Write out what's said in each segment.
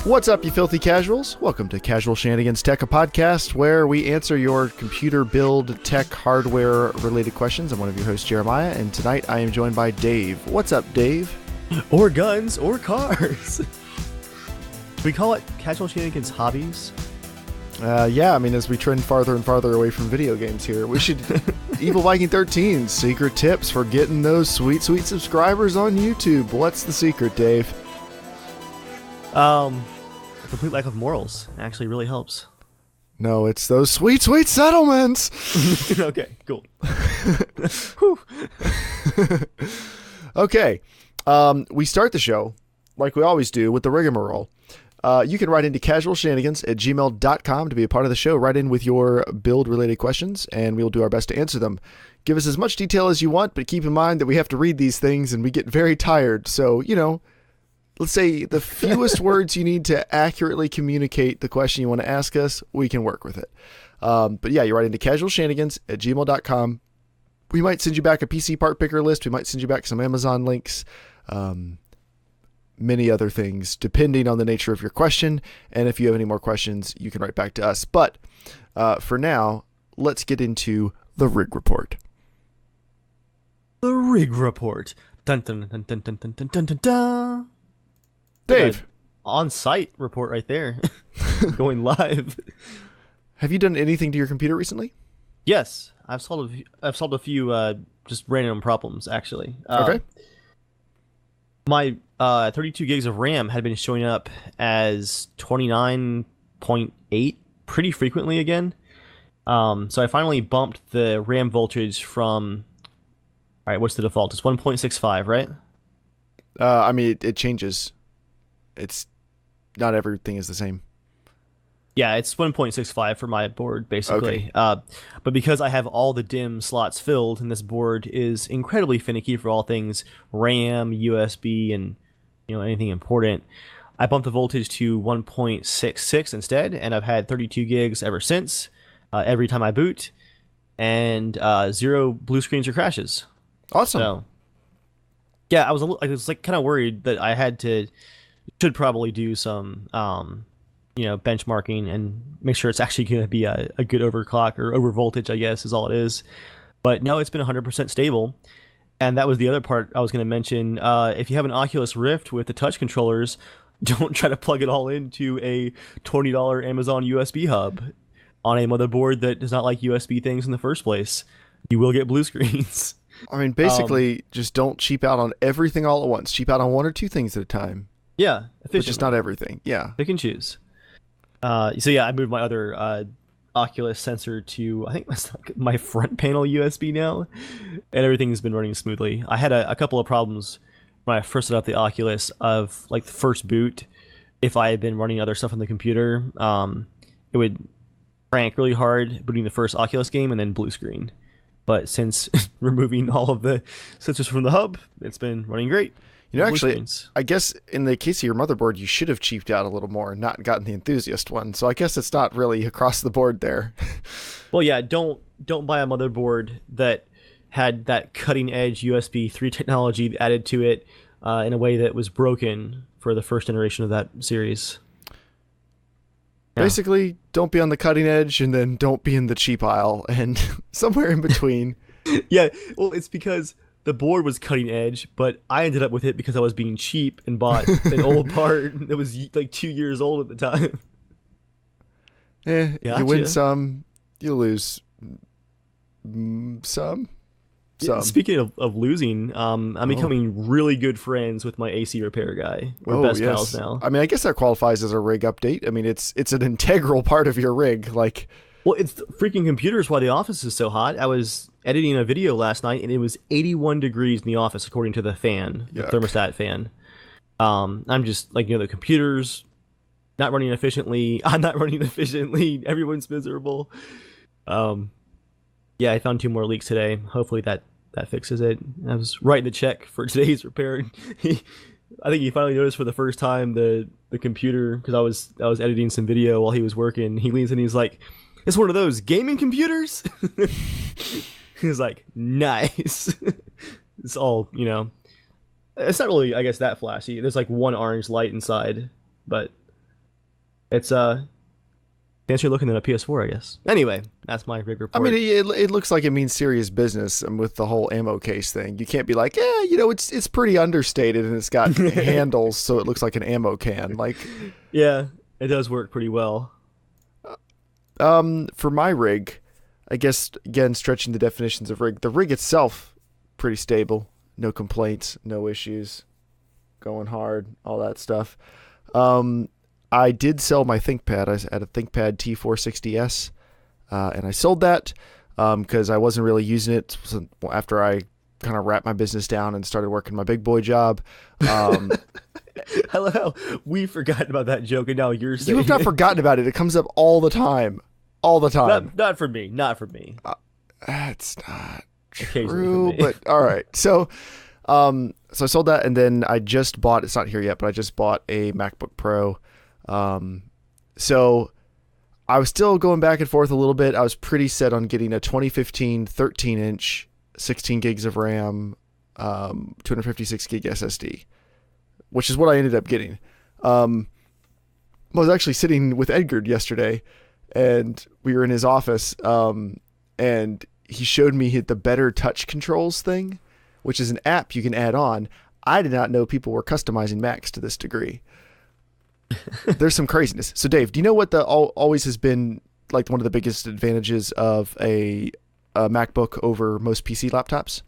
What's up, you filthy casuals? Welcome to Casual Shenanigans Tech, a podcast where we answer your computer build, tech, hardware-related questions. I'm one of your hosts, Jeremiah, and tonight I am joined by Dave. What's up, Dave? Or guns, or cars. We call it Casual Shenanigans Hobbies. Yeah, I mean, as we trend farther and farther away from video games here, we should... Evil Viking 13, secret tips for getting those sweet, sweet subscribers on YouTube. What's the secret, Dave? A complete lack of morals actually really helps. No, it's those sweet, sweet settlements. Okay, cool. Okay, we start the show, like we always do, with the rigmarole. You can write into casualshenanigans@gmail.com to be a part of the show. Write in with your build-related questions, and we'll do our best to answer them. Give us as much detail as you want, but keep in mind that we have to read these things, and we get very tired. So, you know, let's say the fewest words you need to accurately communicate the question you want to ask us, we can work with it. But yeah, you write into casualshenanigans@gmail.com. We might send you back a PC part picker list. We might send you back some Amazon links. Many other things, depending on the nature of your question. And if you have any more questions, you can write back to us. But for now, let's get into the rig report. The rig report. Dun dun dun dun dun dun dun dun dun dun. Dave. On-site report right there. Going live. Have you done anything to your computer recently? Yes, I've solved a few just random problems actually. Okay. My 32 gigs of RAM had been showing up as 29.8 pretty frequently again. So I finally bumped the RAM voltage from... Alright, what's the default? It's 1.65, right? I mean, it changes. It's... Not everything is the same. Yeah, it's 1.65 for my board, basically. Okay. But because I have all the DIMM slots filled, and this board is incredibly finicky for all things RAM, USB, and anything important, I bumped the voltage to 1.66 instead, and I've had 32 gigs ever since, every time I boot, and 0 blue screens or crashes. Awesome. So, yeah, I was kind of worried that I should probably do some benchmarking and make sure it's actually going to be a good overclock or over voltage, I guess, is all it is. But no, it's been 100% stable. And that was the other part I was going to mention. If you have an Oculus Rift with the touch controllers, don't try to plug it all into a $20 Amazon USB hub on a motherboard that does not like USB things in the first place. You will get blue screens. I mean, basically, just don't cheap out on everything all at once. Cheap out on one or two things at a time. Yeah, efficiently. But just not everything. Yeah. Pick and choose. So yeah, I moved my other Oculus sensor to, I think that's my front panel USB now, and everything's been running smoothly. I had a couple of problems when I first set up the Oculus of like the first boot. If I had been running other stuff on the computer, it would crank really hard booting the first Oculus game and then blue screen. But since removing all of the sensors from the hub, it's been running great. Actually, I guess in the case of your motherboard, you should have cheaped out a little more and not gotten the enthusiast one. So I guess it's not really across the board there. Well, yeah, don't buy a motherboard that had that cutting edge USB 3 technology added to it in a way that was broken for the first generation of that series. Yeah. Basically, don't be on the cutting edge and then don't be in the cheap aisle and somewhere in between. Yeah, well, it's because the board was cutting edge, but I ended up with it because I was being cheap and bought an old part that was like 2 years old at the time. Gotcha. You win some, you lose some. Yeah, speaking of losing, I'm becoming really good friends with my AC repair guy. We're best pals now. I mean, I guess that qualifies as a rig update. I mean, it's an integral part of your rig. Like, well, it's the freaking computers why the office is so hot. I was editing a video last night, and it was 81 degrees in the office, according to the fan, the thermostat fan. I'm just, like, the computer's not running efficiently. I'm not running efficiently. Everyone's miserable. Yeah, I found 2 more leaks today. Hopefully that fixes it. I was writing the check for today's repair. I think he finally noticed for the first time the computer, because I was editing some video while he was working. He leans in and he's like, "It's one of those gaming computers?" He was like, "Nice." It's all, it's not really, I guess, that flashy. There's like one orange light inside, but It's fancier looking than a PS4, I guess. Anyway, that's my rig I mean, report. it looks like it means serious business with the whole ammo case thing. You can't be like, yeah, it's pretty understated and it's got handles, so it looks like an ammo can. Like, Yeah, it does work pretty well. for my rig, I guess again stretching the definitions of rig, the rig itself pretty stable, no complaints, no issues, going hard, all that stuff. Um, I did sell my ThinkPad. I had a ThinkPad T460S, and I sold that because I wasn't really using it after I kind of wrapped my business down and started working my big boy job. Um, I love how we forgot about that joke, and now you're you have saying not it. forgotten about it. It comes up all the time. All the time. Not for me. Not for me. That's not Occasionally for true, me. but all right. So I sold that, and then I just bought. It's not here yet, but I just bought a MacBook Pro. So I was still going back and forth a little bit. I was pretty set on getting a 2015 13-inch, 16 gigs of RAM, 256 gig SSD, which is what I ended up getting. I was actually sitting with Edgar yesterday, and we were in his office, and he showed me the Better Touch Controls thing, which is an app you can add on. I did not know people were customizing Macs to this degree. There's some craziness. So, Dave, do you know what always has been like one of the biggest advantages of a MacBook over most PC laptops?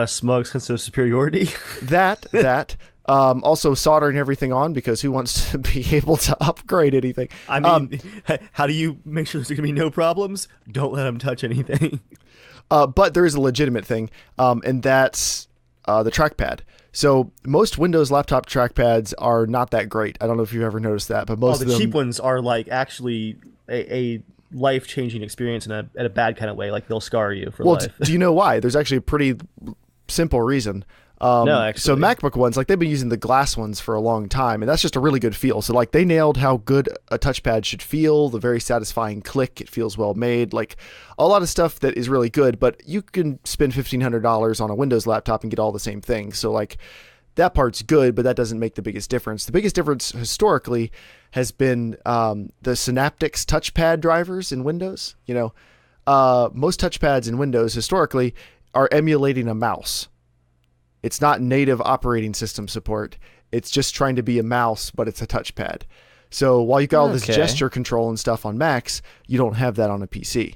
Smug sense of superiority. That. Also soldering everything on, because who wants to be able to upgrade anything? I mean, how do you make sure there's going to be no problems? Don't let them touch anything. But there is a legitimate thing, and that's the trackpad. So most Windows laptop trackpads are not that great. I don't know if you've ever noticed that, but most The of them, cheap ones are like actually a life-changing experience in a bad kind of way. Like they'll scar you for well, life. do you know why? There's actually a pretty simple reason. No, So actually. MacBook ones, like they've been using the glass ones for a long time, and that's just a really good feel. So like they nailed how good a touchpad should feel, the very satisfying click, it feels well made, like a lot of stuff that is really good, but you can spend $1,500 on a Windows laptop and get all the same things. So like that part's good, but that doesn't make the biggest difference. The biggest difference historically has been the Synaptics touchpad drivers in Windows. Most touchpads in Windows historically are emulating a mouse. It's not native operating system support. It's just trying to be a mouse, but it's a touchpad. So while you got all this Okay. gesture control and stuff on Macs, you don't have that on a PC.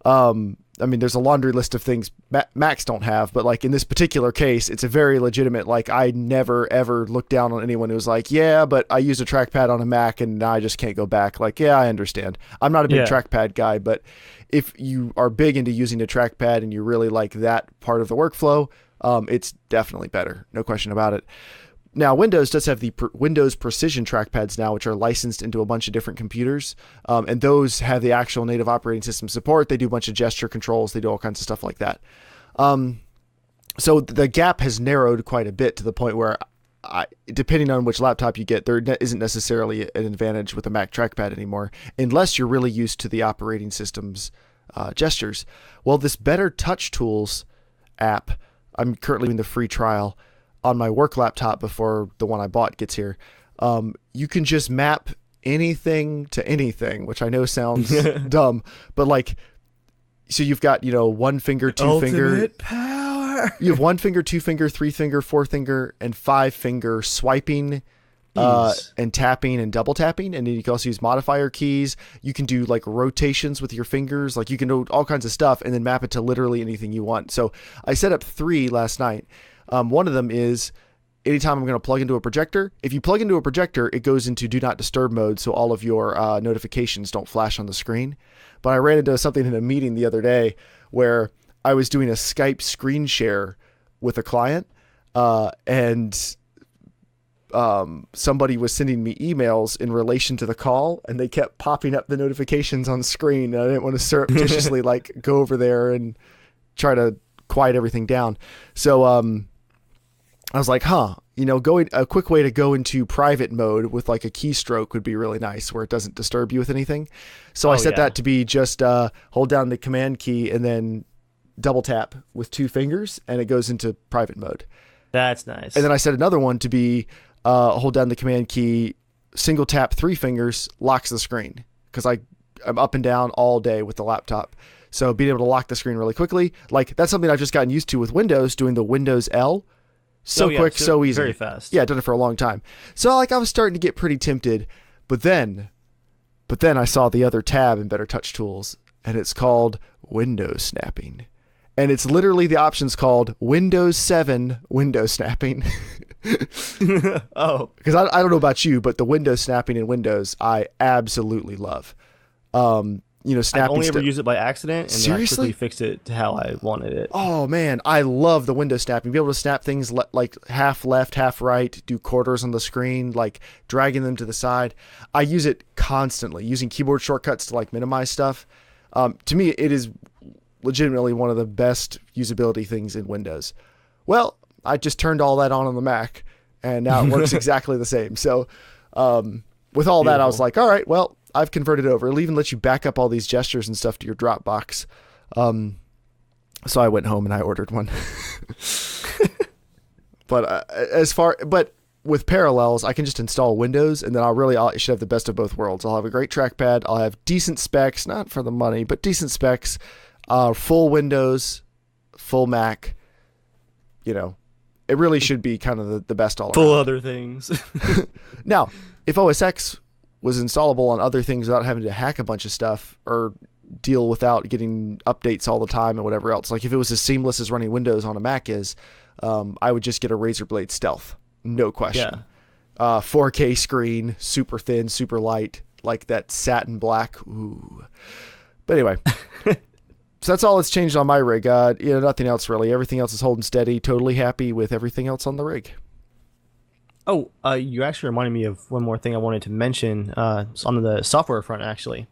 I mean, there's a laundry list of things Macs don't have, but like in this particular case, it's a very legitimate, like I never ever looked down on anyone who was like, yeah, but I used a trackpad on a Mac and now I just can't go back. Like, yeah, I understand. I'm not a big Yeah. trackpad guy, but if you are big into using a trackpad and you really like that part of the workflow, it's definitely better. No question about it. Now, Windows does have the Windows Precision trackpads now, which are licensed into a bunch of different computers. And those have the actual native operating system support. They do a bunch of gesture controls. They do all kinds of stuff like that. So the gap has narrowed quite a bit to the point where, depending on which laptop you get, there isn't necessarily an advantage with a Mac trackpad anymore, unless you're really used to the operating system's gestures. Well, this Better Touch Tools app, I'm currently in the free trial on my work laptop before the one I bought gets here. You can just map anything to anything, which I know sounds dumb, but like, so you've got, one finger, two finger, Ultimate power. you have one finger, two finger, three finger, four finger, and five finger swiping, Jeez. and tapping and double tapping. And then you can also use modifier keys. You can do like rotations with your fingers. Like you can do all kinds of stuff and then map it to literally anything you want. So I set up 3 last night. One of them is anytime I'm going to plug into a projector. If you plug into a projector, it goes into do not disturb mode, so all of your notifications don't flash on the screen. But I ran into something in a meeting the other day where I was doing a Skype screen share with a client, and somebody was sending me emails in relation to the call, and they kept popping up the notifications on screen. And I didn't want to surreptitiously like go over there and try to quiet everything down. So I was like, going a quick way to go into private mode with like a keystroke would be really nice, where it doesn't disturb you with anything. So I set that to be just hold down the command key and then double tap with 2 fingers, and it goes into private mode. That's nice. And then I set another one to be hold down the command key, single tap 3 fingers locks the screen because I'm up and down all day with the laptop. So being able to lock the screen really quickly, like that's something I've just gotten used to with Windows, doing the Windows L. So quick, so easy. Very fast. Yeah, I've done it for a long time. So like I was starting to get pretty tempted, but then I saw the other tab in Better Touch Tools, and it's called Window Snapping. And it's literally the option's called Windows 7 Window Snapping. Oh. Because I don't know about you, but the window snapping in Windows, I absolutely love. Snapping. I only ever used it by accident, and then I Seriously? quickly fixed it to how I wanted it. Oh man, I love the window snapping. Be able to snap things like half left, half right, do quarters on the screen, like dragging them to the side. I use it constantly, using keyboard shortcuts to like minimize stuff. To me, it is legitimately one of the best usability things in Windows. Well, I just turned all that on the Mac, and now it works exactly the same. So with all that, I was like, all right, well, I've converted over. It'll even let you back up all these gestures and stuff to your Dropbox. So I went home and I ordered one. But with Parallels, I can just install Windows, and then I should have the best of both worlds. I'll have a great trackpad. I'll have decent specs, not for the money, but decent specs. Full Windows, full Mac. It really should be kind of the best all around. Full other things. Now, if OS X was installable on other things without having to hack a bunch of stuff or deal without getting updates all the time and whatever else, like if it was as seamless as running Windows on a Mac is, I would just get a Razer Blade Stealth. No question. Yeah. 4K screen, super thin, super light, like that satin black. Ooh. But anyway, so that's all that's changed on my rig. Nothing else really. Everything else is holding steady. Totally happy with everything else on the rig. Oh, you actually reminded me of one more thing I wanted to mention. It's on the software front, actually.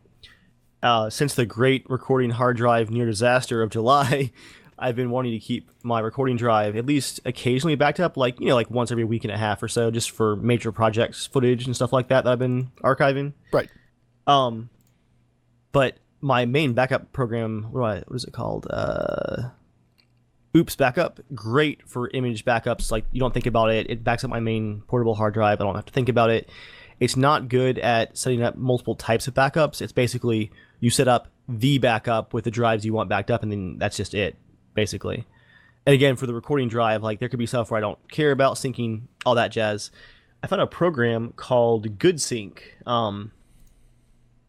Since the great recording hard drive near disaster of July, I've been wanting to keep my recording drive at least occasionally backed up, like once every week and a half or so, just for major projects, footage and stuff like that I've been archiving. Right. But my main backup program, what is it called? Oops Backup. Great for image backups. Like, you don't think about it. It backs up my main portable hard drive. I don't have to think about it. It's not good at setting up multiple types of backups. It's basically you set up the backup with the drives you want backed up, and then that's just it, basically. And again, for the recording drive, like there could be stuff where I don't care about syncing, all that jazz. I found a program called GoodSync.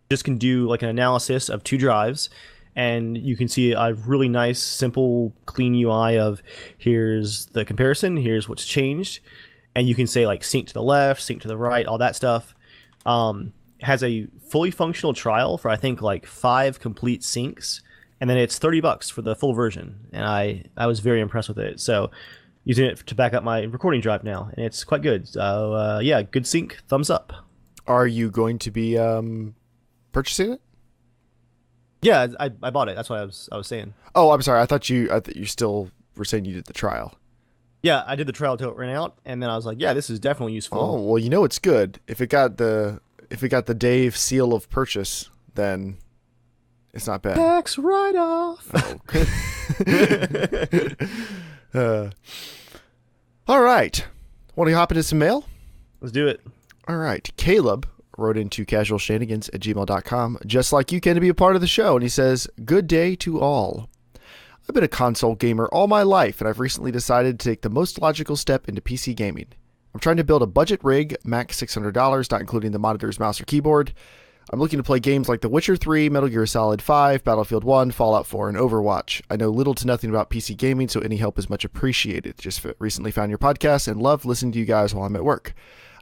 Just can do like an analysis of 2 drives, and you can see a really nice, simple, clean UI of here's the comparison, here's what's changed, and you can say like sync to the left, sync to the right, all that stuff. Has a fully functional trial for I think like 5 complete syncs, and then it's $30 for the full version, and I was very impressed with it. So using it to back up my recording drive now, and it's quite good. So yeah, GoodSync, thumbs up. Are you going to be purchasing it? Yeah, I bought it. That's what I was saying. Oh, I'm sorry. I thought you still were saying you did the trial. Yeah, I did the trial till it ran out, and then I was like, yeah, this is definitely useful. Oh, well, it's good. If it got the Dave seal of purchase, then it's not bad. Tax write-off. Oh. All right. Want to hop into some mail? Let's do it. All right. Caleb wrote into casualshenanigans@gmail.com, just like you can, to be a part of the show. And he says, good day to all. I've been a console gamer all my life, and I've recently decided to take the most logical step into PC gaming. I'm trying to build a budget rig, max $600, not including the monitors, mouse, or keyboard. I'm looking to play games like The Witcher 3, Metal Gear Solid 5, Battlefield 1, Fallout 4, and Overwatch. I know little to nothing about PC gaming, so any help is much appreciated. Just recently found your podcast and love listening to you guys while I'm at work.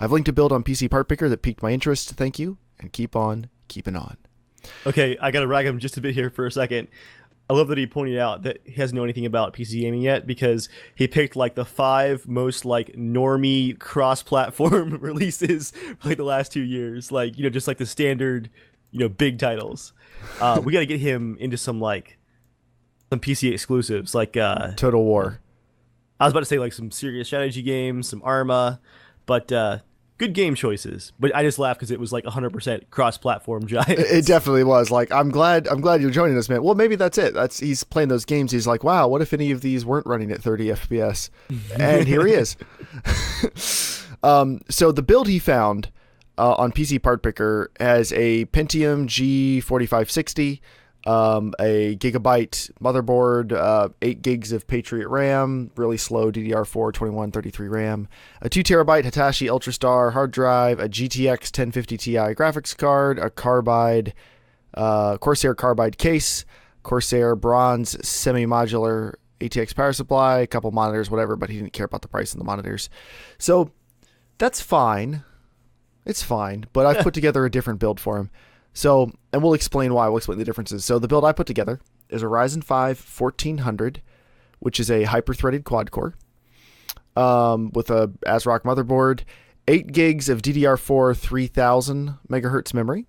I've linked a build on PC Part Picker that piqued my interest. Thank you, and keep on keeping on. Okay, I gotta rag him just a bit here for a second. I love that he pointed out that he hasn't known anything about PC gaming yet, because he picked like the 5 most like normie cross-platform releases for like the last 2 years. Like, just like the standard, big titles. We gotta get him into some PC exclusives, like Total War. I was about to say like some serious strategy games, some Arma, but good game choices. But I just laughed because it was like 100% cross-platform giants. It definitely was. Like, I'm glad you're joining us, man. Well, maybe that's it. He's playing those games. He's like, wow, what if any of these weren't running at 30 FPS? And here he is. So the build he found, on PC Part Picker has a Pentium G4560, a gigabyte motherboard, 8 gigs of Patriot RAM, really slow DDR4 2133 RAM, a 2 terabyte Hitachi UltraStar hard drive, a GTX 1050 Ti graphics card, a Corsair Carbide case, Corsair bronze semi-modular ATX power supply, a couple monitors, whatever, but he didn't care about the price of the monitors. So that's fine. It's fine, but I've put together a different build for him. So, and we'll explain why. We'll explain the differences. So the build I put together is a Ryzen 5 1400, which is a hyper-threaded quad-core with a ASRock motherboard, 8 gigs of DDR4 3000 megahertz memory,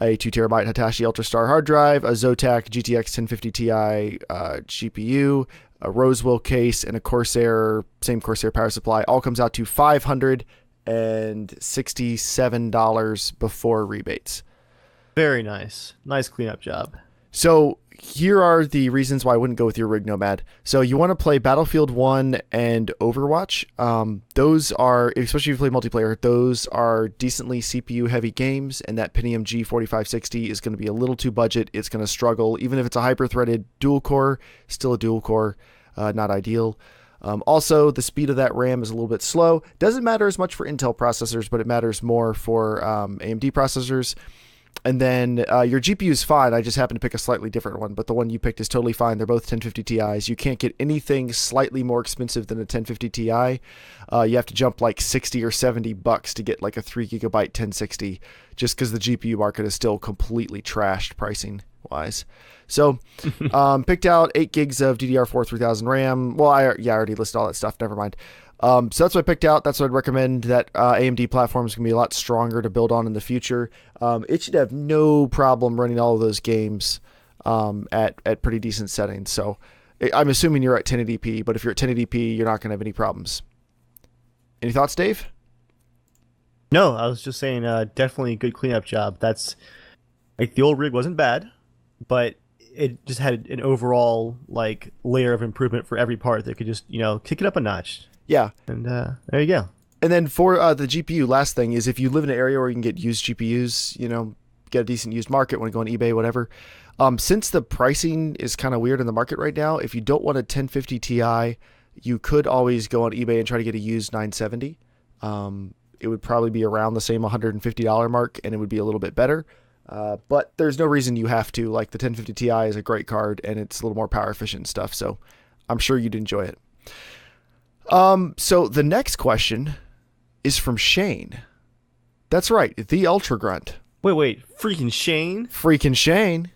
a 2 terabyte Hitachi UltraStar hard drive, a Zotac GTX 1050 Ti GPU, a Rosewell case, and a same Corsair power supply. All comes out to $567 before rebates. Very nice. Nice cleanup job. So here are the reasons why I wouldn't go with your Rig Nomad. So you want to play Battlefield 1 and Overwatch. Those are, especially if you play multiplayer, those are decently CPU heavy games, and that Pentium G4560 is going to be a little too budget. It's going to struggle. Even if it's a hyper-threaded dual core, still a dual core, not ideal. Also, the speed of that RAM is a little bit slow. Doesn't matter as much for Intel processors, but it matters more for AMD processors. And then your GPU is fine. I just happen to pick a slightly different one, but the one you picked is totally fine. They're both 1050 Ti's. You can't get anything slightly more expensive than a 1050 Ti. You have to jump like 60 or 70 bucks to get like a 3 gigabyte 1060, just because the GPU market is still completely trashed pricing wise. So picked out 8 gigs of DDR4 3000 RAM. Well, I already listed all that stuff. Never mind. So that's what I picked out. That's what I'd recommend. That AMD platform is going to be a lot stronger to build on in the future. It should have no problem running all of those games at pretty decent settings. So I'm assuming you're at 1080p, but if you're at 1080p, you're not going to have any problems. Any thoughts, Dave? No, I was just saying definitely a good cleanup job. That's like the old rig wasn't bad, but it just had an overall like layer of improvement for every part that could just, kick it up a notch. Yeah. And there you go. And then for the GPU, last thing is if you live in an area where you can get used GPUs, get a decent used market, want to go on eBay, whatever. Since the pricing is kind of weird in the market right now, if you don't want a 1050 Ti, you could always go on eBay and try to get a used 970. It would probably be around the same $150 mark, and it would be a little bit better. But there's no reason you have to. Like the 1050 Ti is a great card, and it's a little more power efficient and stuff. So I'm sure you'd enjoy it. So the next question is from Shane. That's right, the Ultra Grunt. Wait, freaking Shane? Freaking Shane.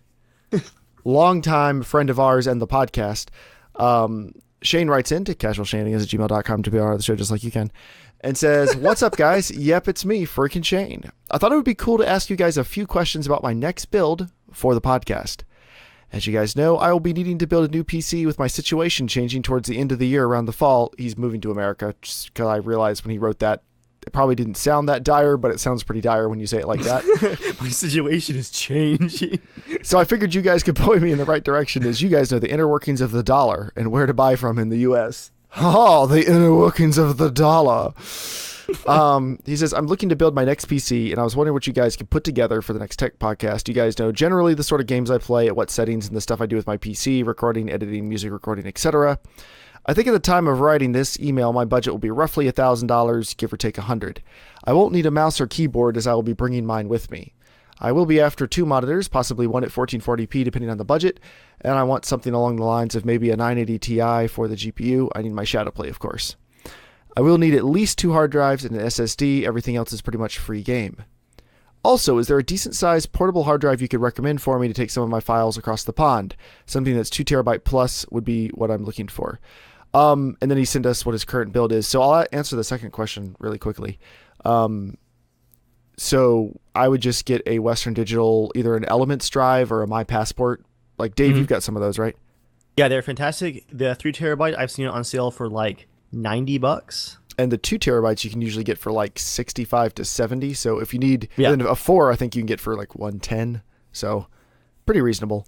Longtime friend of ours and the podcast. Shane writes into casualshenanigans@gmail.com to be on the show just like you can, and says, "What's up, guys? Yep, it's me, freaking Shane. I thought it would be cool to ask you guys a few questions about my next build for the podcast. As you guys know, I will be needing to build a new PC with my situation changing towards the end of the year around the fall." He's moving to America, just because I realized when he wrote that, it probably didn't sound that dire, but it sounds pretty dire when you say it like that. My situation is changing. So I figured you guys could point me in the right direction, as you guys know the inner workings of the dollar and where to buy from in the U.S. Oh, the inner workings of the dollar. He says, "I'm looking to build my next PC, and I was wondering what you guys could put together for the next tech podcast. You guys know generally the sort of games I play, at what settings, and the stuff I do with my PC, recording, editing, music recording, etc. I think at the time of writing this email, my budget will be roughly $1,000, give or take $100. I won't need a mouse or keyboard, as I will be bringing mine with me. I will be after 2 monitors, possibly one at 1440p depending on the budget, and I want something along the lines of maybe a 980 Ti for the GPU. I need my shadow play, of course. I will need at least 2 hard drives and an SSD. Everything else is pretty much free game. Also, is there a decent sized portable hard drive you could recommend for me to take some of my files across the pond? Something that's 2 terabyte plus would be what I'm looking for." And then he sent us what his current build is. So I'll answer the second question really quickly. So I would just get a Western Digital, either an Elements drive or a My Passport. Like Dave, You've got some of those, right? Yeah, they're fantastic. The 3 terabyte, I've seen it on sale for like $90. And the 2 terabytes you can usually get for like 65 to 70. So if you need a 4, I think you can get for like 110. So pretty reasonable.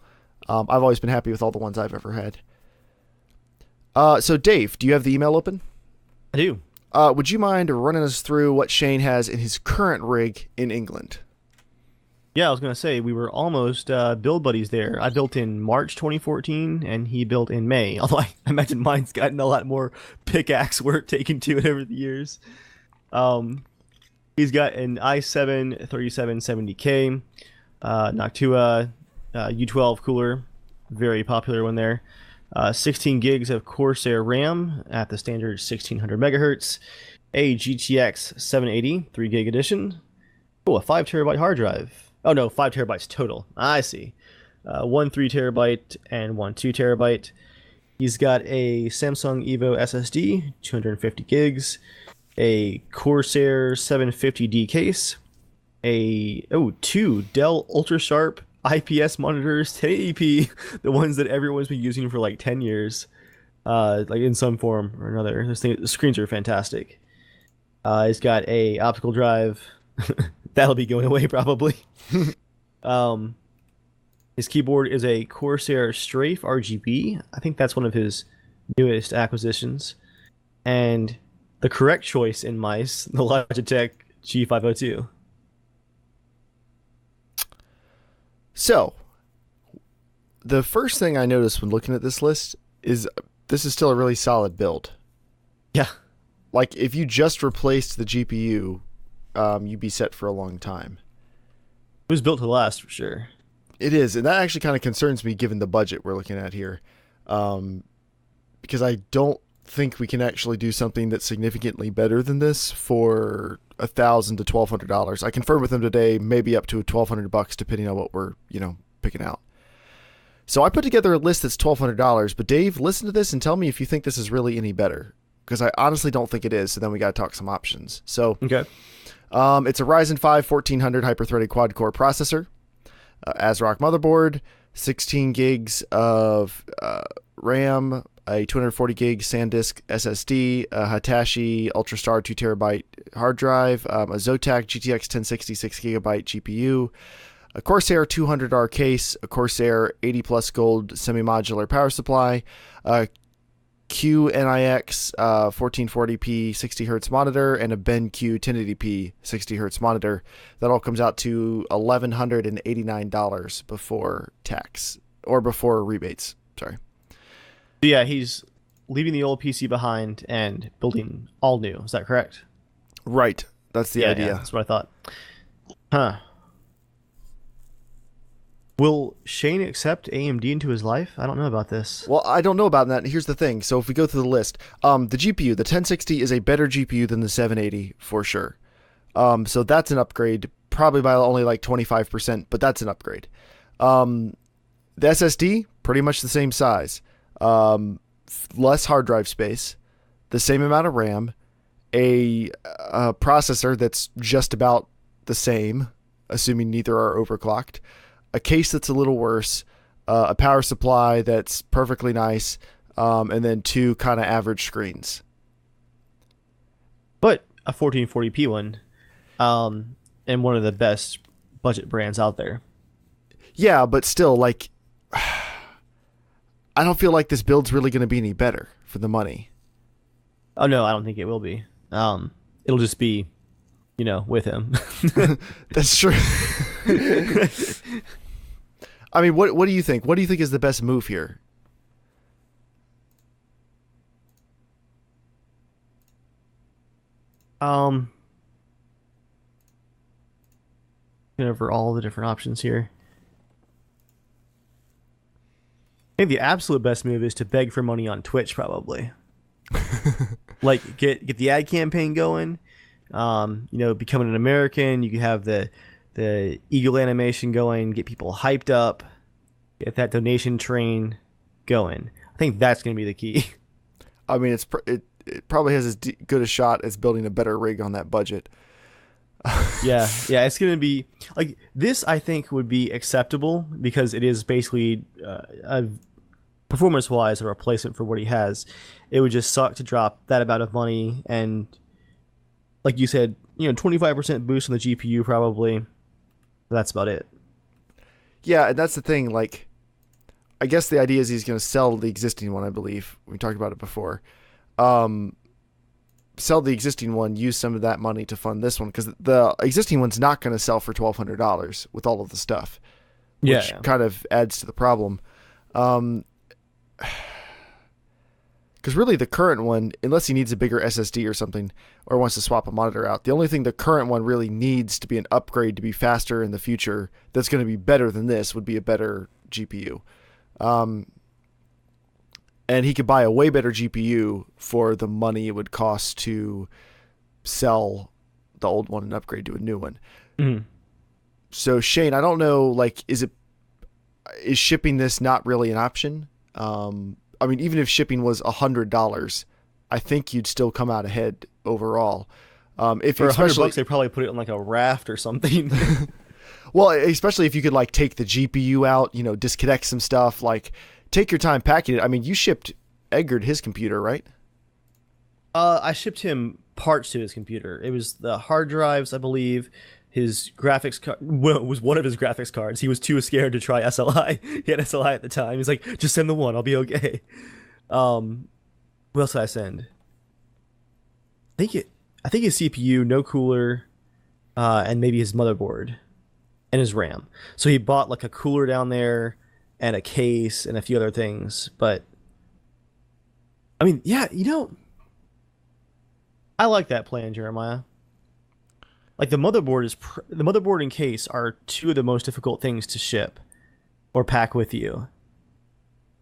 I've always been happy with all the ones I've ever had. So Dave, do you have the email open? I do. Would you mind running us through what Shane has in his current rig in England? Yeah, I was gonna say we were almost build buddies there. I built in March 2014, and he built in May. Although I imagine mine's gotten a lot more pickaxe work taken to it over the years. Um, he's got an i7 3770K, Noctua U12 cooler, very popular one there. 16 gigs of Corsair RAM at the standard 1600 megahertz. A GTX 780 3 gig edition. Oh, a 5 terabyte hard drive. Oh no, 5 terabytes total. I see. One 3 terabyte and one 2 terabyte. He's got a Samsung Evo SSD, 250 gigs, a Corsair 750D case, two Dell Ultrasharp IPS monitors, 1080p, the ones that everyone's been using for like 10 years, like in some form or another. The screens are fantastic. He's got a optical drive. That'll be going away probably. His keyboard is a Corsair Strafe RGB. I think that's one of his newest acquisitions. And the correct choice in mice, the Logitech G502. So, the first thing I noticed when looking at this list is this is still a really solid build. Yeah. Like, if you just replaced the GPU, you'd be set for a long time. It was built to last for sure. It is, and that actually kind of concerns me given the budget we're looking at here. Because I don't think we can actually do something that's significantly better than this for $1,000 to $1,200. I confirmed with them today, maybe up to $1,200 depending on what we're, picking out. So I put together a list that's $1,200, but Dave, listen to this and tell me if you think this is really any better. Because I honestly don't think it is, so then we got to talk some options. So, okay. It's a Ryzen 5 1400 hyper-threaded quad-core processor, ASRock motherboard, 16 gigs of RAM, a 240 gig SanDisk SSD, a Hitachi UltraStar 2 terabyte hard drive, a Zotac GTX 1060 6 gigabyte GPU, a Corsair 200R case, a Corsair 80 plus gold semi-modular power supply, a QNIX 1440p 60Hz monitor, and a BenQ 1080p 60Hz monitor. That all comes out to $1,189 before tax, or before rebates. Sorry. Yeah, he's leaving the old PC behind and building all new. Is that correct? Right. That's the idea. Yeah, that's what I thought. Huh. Will Shane accept AMD into his life? I don't know about this. Well, I don't know about that. Here's the thing. So if we go through the list, the GPU, the 1060 is a better GPU than the 780 for sure. So that's an upgrade, probably by only like 25%, but that's an upgrade. The SSD, pretty much the same size. Less hard drive space, the same amount of RAM, a processor that's just about the same, assuming neither are overclocked, a case that's a little worse, a power supply that's perfectly nice, and then two kind of average screens. But a 1440p one, and one of the best budget brands out there. Yeah, but still, like, I don't feel like this build's really going to be any better for the money. Oh no, I don't think it will be. It'll just be, with him. That's true. I mean, what do you think? What do you think is the best move here? Over all the different options here. I think the absolute best move is to beg for money on Twitch, probably. Like get the ad campaign going. Becoming an American, you can have the eagle animation going, get people hyped up, get that donation train going. I think that's going to be the key. I mean, it probably has as good a shot as building a better rig on that budget. yeah, it's going to be like this. I think would be acceptable because it is basically performance-wise a replacement for what he has. It would just suck to drop that amount of money, and like you said, 25% boost on the GPU probably. That's about it. Yeah, and that's the thing. Like, I guess the idea is he's going to sell the existing one. I believe we talked about it before. sell the existing one, use some of that money to fund this one, because the existing one's not going to sell for $1,200 with all of the stuff, which kind of adds to the problem. Because really the current one, unless he needs a bigger SSD or something, or wants to swap a monitor out, the only thing the current one really needs to be an upgrade to be faster in the future that's going to be better than this would be a better GPU. And he could buy a way better GPU for the money it would cost to sell the old one and upgrade to a new one. Mm-hmm. So Shane, I don't know, like, is shipping this not really an option? I mean, even if shipping was $100, I think you'd still come out ahead overall. If for $100, they probably put it on like a raft or something. Well, especially if you could like take the GPU out, disconnect some stuff, like take your time packing it. I mean, you shipped Edgar his computer, right? I shipped him parts to his computer. It was the hard drives, I believe. His graphics card was one of his graphics cards. He was too scared to try SLI. He had SLI at the time. He's like, just send the one. I'll be okay. What else did I send? I think his CPU, no cooler, and maybe his motherboard and his RAM. So he bought like a cooler down there and a case and a few other things. But I mean, yeah, I like that plan, Jeremiah. Like the motherboard and case are two of the most difficult things to ship or pack with you.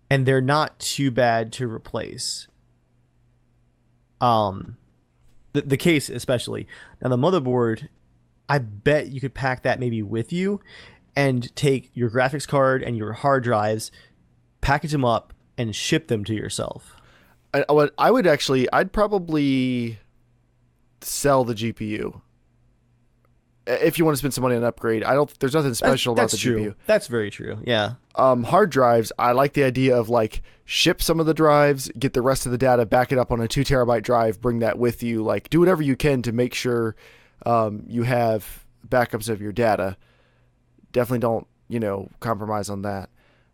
And they're not too bad to replace. The case especially. Now the motherboard, I bet you could pack that maybe with you and take your graphics card and your hard drives, package them up and ship them to yourself. I'd probably sell the GPU. If you want to spend some money on an upgrade, there's nothing special about the GPU. That's very true. Yeah. Hard drives, I like the idea of like ship some of the drives, get the rest of the data, back it up on a 2 terabyte drive, bring that with you, like do whatever you can to make sure you have backups of your data. Definitely don't, compromise on that.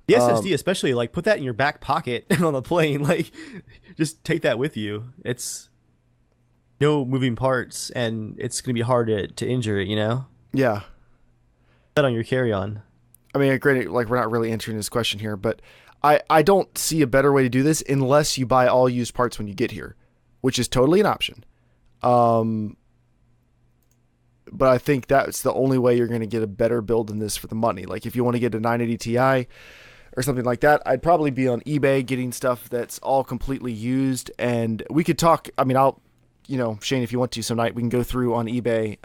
The SSD especially, like put that in your back pocket on the plane, like just take that with you. It's no moving parts, and it's going to be hard to injure it, Yeah. That on your carry-on. I mean, granted, like we're not really answering this question here, but I don't see a better way to do this unless you buy all used parts when you get here, which is totally an option. But I think that's the only way you're going to get a better build than this for the money. Like if you want to get a 980 Ti or something like that, I'd probably be on eBay getting stuff that's all completely used, and we could talk. I mean, Shane, if you want to some night, we can go through on eBay,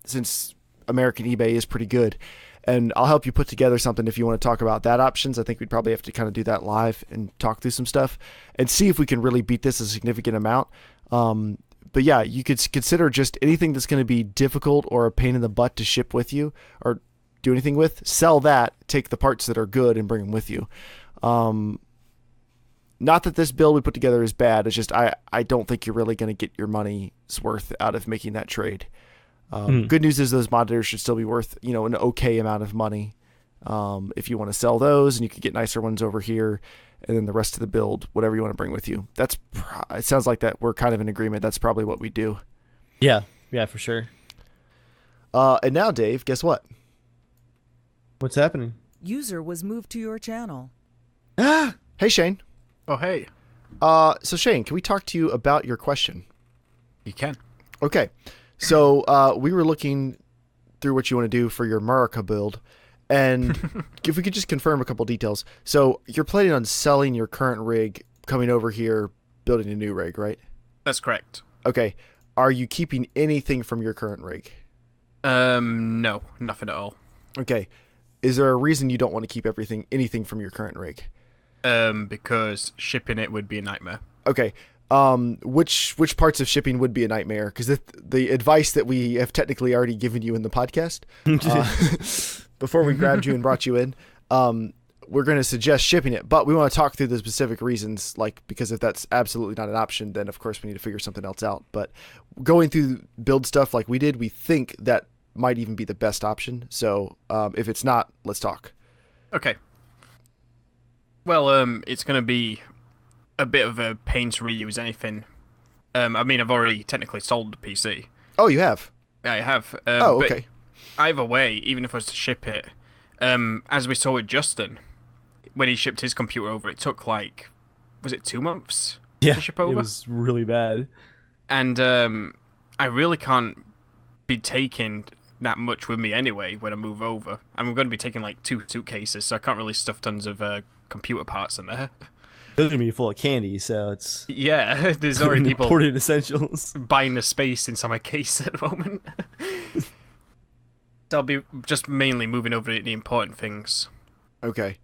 since American eBay is pretty good, and I'll help you put together something if you want to talk about that options. I think we'd probably have to kind of do that live and talk through some stuff and see if we can really beat this a significant amount. But yeah, you could consider just anything that's going to be difficult or a pain in the butt to ship with you or do anything with, sell that, take the parts that are good and bring them with you. Not that this build we put together is bad. It's just I don't think you're really going to get your money's worth out of making that trade. Good news is those monitors should still be worth an okay amount of money if you want to sell those, and you could get nicer ones over here, and then the rest of the build, whatever you want to bring with you. It sounds like that we're kind of in agreement. That's probably what we do. Yeah, for sure. And now, Dave, guess what? What's happening? User was moved to your channel. Hey, Shane. Oh, hey. So Shane, can we talk to you about your question? You can. Okay. So we were looking through what you want to do for your America build, and if we could just confirm a couple details. So you're planning on selling your current rig, coming over here, building a new rig, right? That's correct. Okay. Are you keeping anything from your current rig? No, nothing at all. Okay. Is there a reason you don't want to keep anything from your current rig? Because shipping it would be a nightmare. Okay. Which parts of shipping would be a nightmare? Because the advice that we have technically already given you in the podcast before we grabbed you and brought you in, we're going to suggest shipping it, but we want to talk through the specific reasons, because if that's absolutely not an option, then of course we need to figure something else out. But going through build stuff like we did, we think that might even be the best option. So if it's not, let's talk. Okay. Well, it's going to be a bit of a pain to reuse anything I mean, I've already technically sold the PC. Oh, you have. I have. Oh, but okay. either way, even if I was to ship it, as we saw with Justin, when he shipped his computer over, it took like, was it 2 months Yeah, to ship over? it was really bad. And I really can't be taking that much with me anyway when I move over. I'm going to be taking like 2 suitcases, so I can't really stuff tons of computer parts in there. Those are gonna be full of candy, so it's Yeah, there's already people important essentials. buying the space inside my case at the moment. So I'll be just mainly moving over the important things. Okay.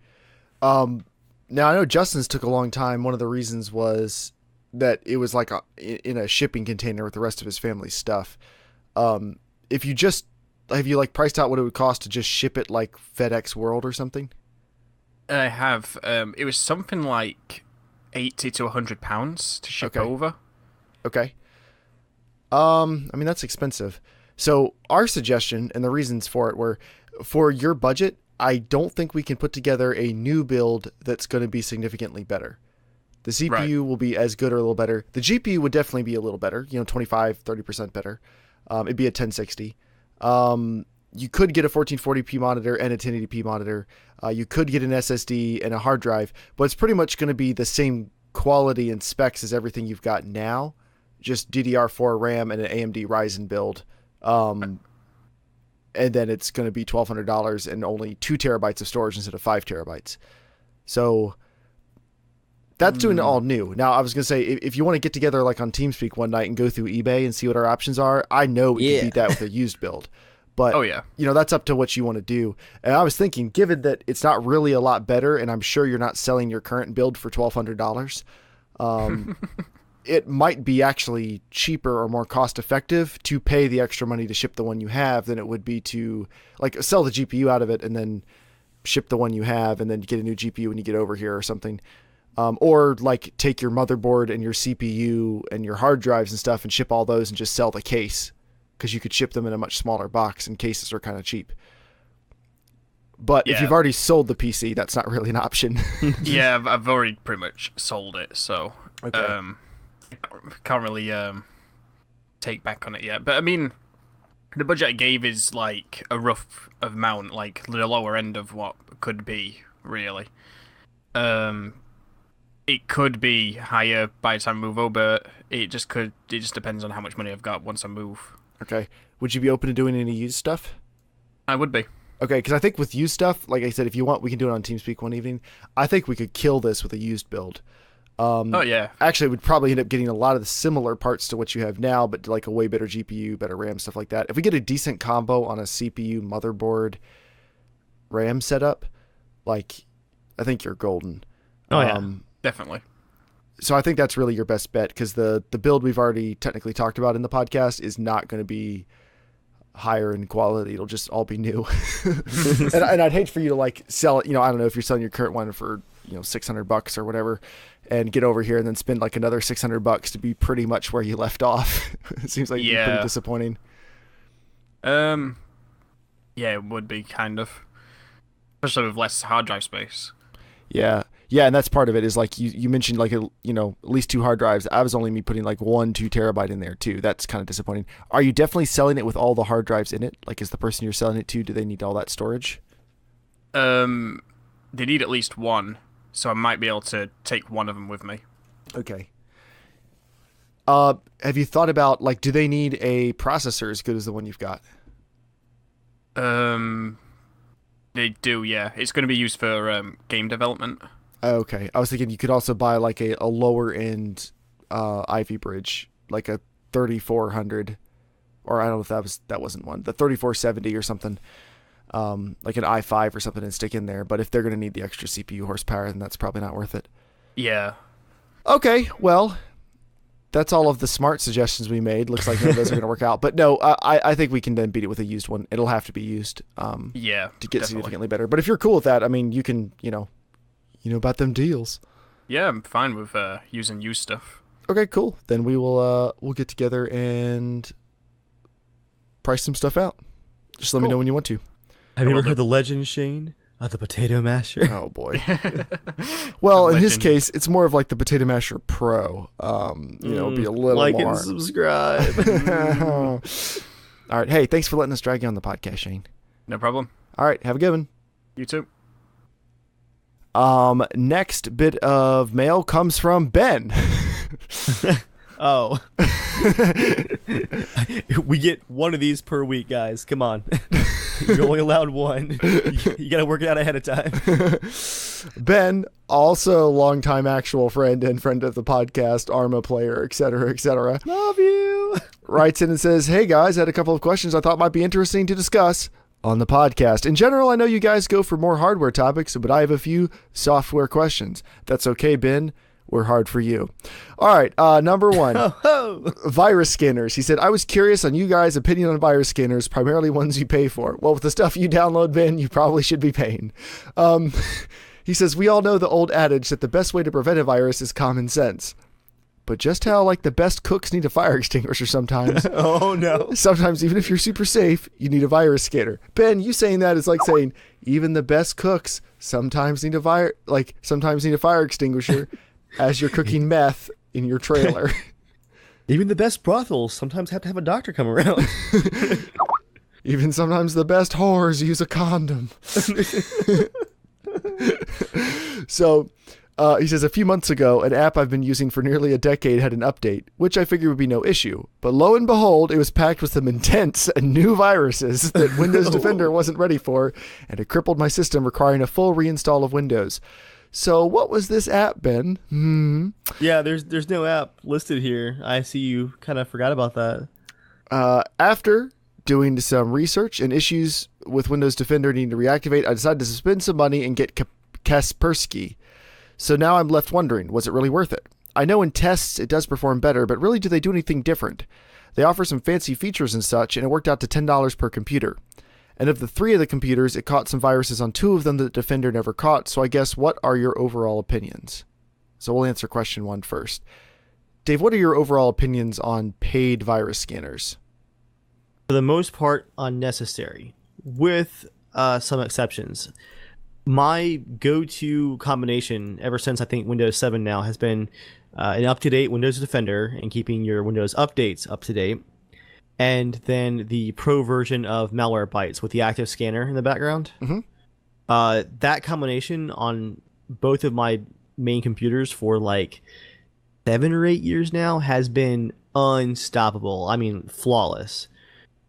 Now I know Justin's took a long time. One of the reasons was that it was like in a shipping container with the rest of his family's stuff. If you just have you like priced out what it would cost to just ship it like FedEx World or something? I have. It was something like £80 to £100 to ship Okay. over. Okay. I mean that's expensive. So our suggestion and the reasons for it were for your budget, I don't think we can put together a new build that's going to be significantly better. The CPU Right. will be as good or a little better. The GPU would definitely be a little better, 25-30% better. It'd be a 1060. You could get a 1440p monitor and a 1080p monitor. You could get an SSD and a hard drive, but it's pretty much going to be the same quality and specs as everything you've got now, just DDR4 RAM and an AMD Ryzen build. And then it's going to be $1,200 and only 2 terabytes of storage instead of 5 terabytes. So that's doing it all new. Now, I was going to say, if you want to get together like on Teamspeak one night and go through eBay and see what our options are, I know we can beat that with a used build. But, Oh, yeah. that's up to what you want to do. And I was thinking, given that it's not really a lot better, and I'm sure you're not selling your current build for $1,200, it might be actually cheaper or more cost effective to pay the extra money to ship the one you have than it would be to like sell the GPU out of it and then ship the one you have and then get a new GPU when you get over here or something. Or like take your motherboard and your CPU and your hard drives and stuff and ship all those and just sell the case, because you could ship them in a much smaller box and cases are kind of cheap. But if Yeah. you've already sold the PC, that's not really an option. Yeah, I've already pretty much sold it, so Okay. can't really take back on it yet. But I mean, the budget I gave is like a rough amount, like the lower end of what could be really. It could be higher by the time I move over. It just depends on how much money I've got once I move. Okay. Would you be open to doing any used stuff? I would be. Okay, because I think with used stuff, like I said, if you want, we can do it on TeamSpeak one evening. I think we could kill this with a used build. Oh yeah. Actually, we'd probably end up getting a lot of the similar parts to what you have now, but like a way better GPU, better RAM, stuff like that. If we get a decent combo on a CPU, motherboard, RAM setup, like, I think you're golden. Oh, yeah. Definitely. So I think that's really your best bet, because the build we've already technically talked about in the podcast is not going to be higher in quality. It'll just all be new. and I'd hate for you to like sell it, I don't know if you're selling your current one for, $600 or whatever, and get over here and then spend like another $600 to be pretty much where you left off. It seems like it'd be pretty disappointing. Yeah, it would be kind of, especially with less hard drive space. Yeah, and that's part of it is like you mentioned like at least 2 hard drives. I was only me putting like 1 2 terabyte in there too. That's kind of disappointing. Are you definitely selling it with all the hard drives in it? Like, is the person you're selling it to, do they need all that storage? They need at least one, so I might be able to take one of them with me. Okay. Have you thought about like, do they need a processor as good as the one you've got? They do, yeah. It's going to be used for game development. Okay, I was thinking you could also buy like a lower end Ivy Bridge, like a 3400, or I don't know if that wasn't one, the 3470 or something, like an i5 or something, and stick in there. But if they're going to need the extra CPU horsepower, then that's probably not worth it. Yeah. Okay, well, that's all of the smart suggestions we made. Looks like none of those are going to work out. But no, I think we can then beat it with a used one. It'll have to be used Yeah, to get definitely. significantly better. But if you're cool with that, I mean, you can, you know about them deals. Yeah, I'm fine with using used stuff. Okay, cool. Then we'll get together and price some stuff out. Just let me Cool. know when you want to. Have you will ever do. heard the legend, Shane? The potato masher. Oh boy. Well, in his Legend. case, it's more of like the Potato Masher Pro. Be a little like more. and subscribe. All right. Hey, thanks for letting us drag you on the podcast, Shane. No problem. All right. Have a good one. You too. Next bit of mail comes from Ben. Oh. We get one of these per week, guys. Come on. You're only allowed one. You got to work it out ahead of time. Ben, also longtime actual friend and friend of the podcast, Arma player, etc., etc., Love you. writes in and says, "Hey guys, I had a couple of questions I thought might be interesting to discuss on the podcast. In general, I know you guys go for more hardware topics, but I have a few software questions. That's okay, Ben. We're hard for you. All right, number one, virus scanners. He said, I was curious on you guys' opinion on virus scanners, primarily ones you pay for. Well, with the stuff you download, Ben, you probably should be paying. He says, we all know the old adage that the best way to prevent a virus is common sense. But just how, like, the best cooks need a fire extinguisher sometimes. Oh, no. Sometimes, even if you're super safe, you need a virus scanner. Ben, you saying that is like saying even the best cooks sometimes need a fire extinguisher as you're cooking meth in your trailer. Even the best brothels sometimes have to have a doctor come around. Even sometimes the best whores use a condom. So, he says, a few months ago, an app I've been using for nearly a decade had an update, which I figured would be no issue. But lo and behold, it was packed with some intense and new viruses that Windows Defender wasn't ready for, and it crippled my system, requiring a full reinstall of Windows. So what was this app, Ben? Yeah, there's no app listed here. I see you kind of forgot about that. After doing some research and issues with Windows Defender needing to reactivate, I decided to spend some money and get Kaspersky. So now I'm left wondering, was it really worth it? I know in tests it does perform better, but really do they do anything different? They offer some fancy features and such, and it worked out to $10 per computer. And of the 3 of the computers, it caught some viruses on 2 of them that Defender never caught, so I guess what are your overall opinions? So we'll answer question 1 first. Dave, what are your overall opinions on paid virus scanners? For the most part, unnecessary, with some exceptions. My go-to combination ever since I think Windows 7 now has been an up-to-date Windows Defender and keeping your Windows updates up-to-date, and then the pro version of Malwarebytes with the active scanner in the background. Mm-hmm. That combination on both of my main computers for like 7 or 8 years now has been unstoppable. I mean, flawless.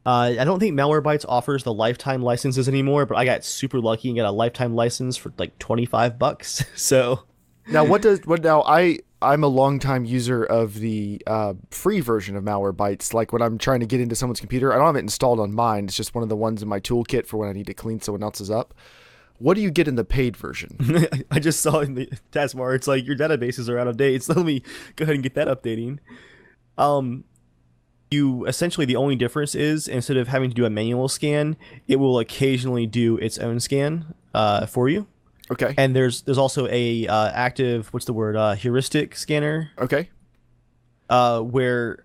I don't think Malwarebytes offers the lifetime licenses anymore, but I got super lucky and got a lifetime license for like $25. So now I'm a longtime user of the free version of Malwarebytes. Like when I'm trying to get into someone's computer, I don't have it installed on mine. It's just one of the ones in my toolkit for when I need to clean someone else's up. What do you get in the paid version? I just saw in the taskbar, it's like your databases are out of date, so let me go ahead and get that updating. You essentially, the only difference is instead of having to do a manual scan, it will occasionally do its own scan for you. Okay. And there's also a active, heuristic scanner. Okay. Where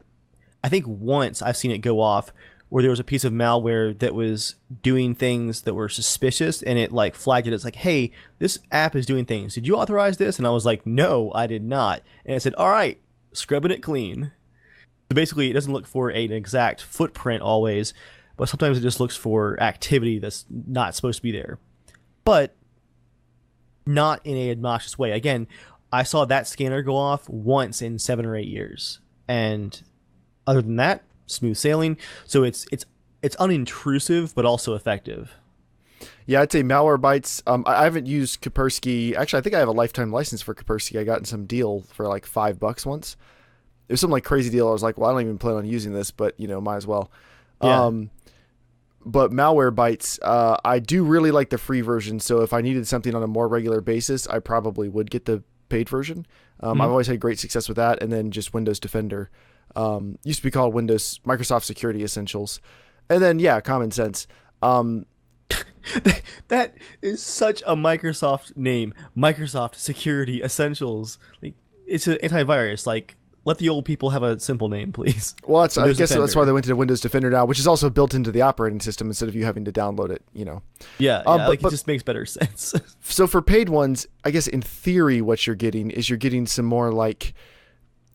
I think once I've seen it go off, where there was a piece of malware that was doing things that were suspicious, and it like flagged it as like, hey, this app is doing things. Did you authorize this? And I was like, no, I did not. And it said, all right, scrubbing it clean. So basically, it doesn't look for an exact footprint always, but sometimes it just looks for activity that's not supposed to be there. But not in an obnoxious way. Again, I saw that scanner go off once in 7 or 8 years. And other than that, smooth sailing. So it's unintrusive, but also effective. Yeah, I'd say Malwarebytes. I haven't used Kaspersky. Actually, I think I have a lifetime license for Kaspersky. I got in some deal for like $5 once. It was some like crazy deal. I was like, well, I don't even plan on using this, but might as well. Yeah. But Malwarebytes, I do really like the free version. So if I needed something on a more regular basis, I probably would get the paid version. I've always had great success with that. And then just Windows Defender. Used to be called Microsoft Security Essentials. And then, yeah, Common Sense. That is such a Microsoft name. Microsoft Security Essentials. Like, it's an antivirus. Like, let the old people have a simple name, please. Well, I Windows guess that's Defender. why they went to Windows Defender now, which is also built into the operating system instead of you having to download it. Yeah, but it just makes better sense. So for paid ones, I guess in theory, what you're getting is you're getting some more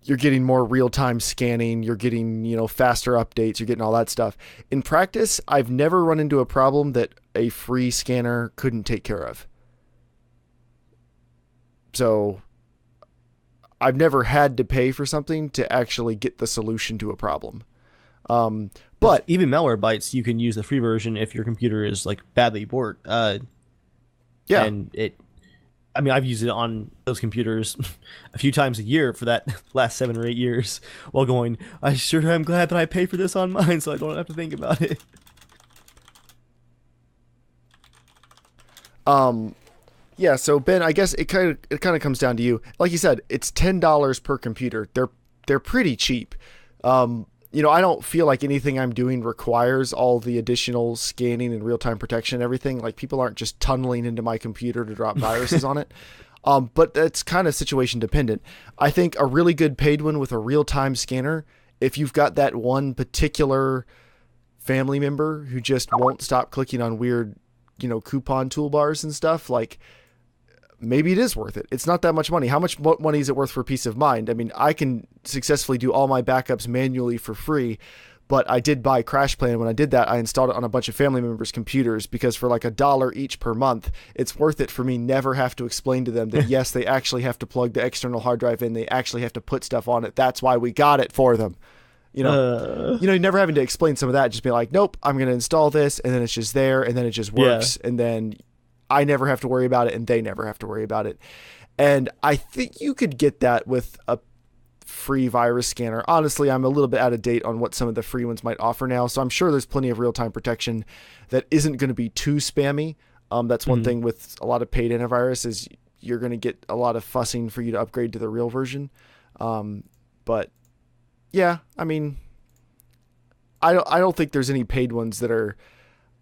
you're getting more real-time scanning, you're getting, faster updates, you're getting all that stuff. In practice, I've never run into a problem that a free scanner couldn't take care of. So I've never had to pay for something to actually get the solution to a problem. But even Malwarebytes, you can use the free version if your computer is like badly borked. yeah, And I've used it on those computers a few times a year for that last 7 or 8 years while going, I sure am glad that I paid for this on mine so I don't have to think about it. Yeah, so Ben, I guess it kind of comes down to you. Like you said, it's $10 per computer. They're pretty cheap. I don't feel like anything I'm doing requires all the additional scanning and real-time protection and everything. Like, people aren't just tunneling into my computer to drop viruses on it. But that's kind of situation dependent. I think a really good paid one with a real-time scanner, if you've got that one particular family member who just won't stop clicking on weird, coupon toolbars and stuff, like, maybe it is worth it. It's not that much money. How much money is it worth for peace of mind? I mean, I can successfully do all my backups manually for free, but I did buy CrashPlan. When I did that, I installed it on a bunch of family members' computers because for like $1 each per month, it's worth it for me never have to explain to them that, yes, they actually have to plug the external hard drive in. They actually have to put stuff on it. That's why we got it for them. Never having to explain some of that, just be like, nope, I'm going to install this, and then it's just there, and then it just works, and then I never have to worry about it, and they never have to worry about it. And I think you could get that with a free virus scanner. Honestly, I'm a little bit out of date on what some of the free ones might offer now, so I'm sure there's plenty of real-time protection that isn't going to be too spammy. That's one thing with a lot of paid antivirus is you're going to get a lot of fussing for you to upgrade to the real version. But yeah, I mean, I don't think there's any paid ones that are.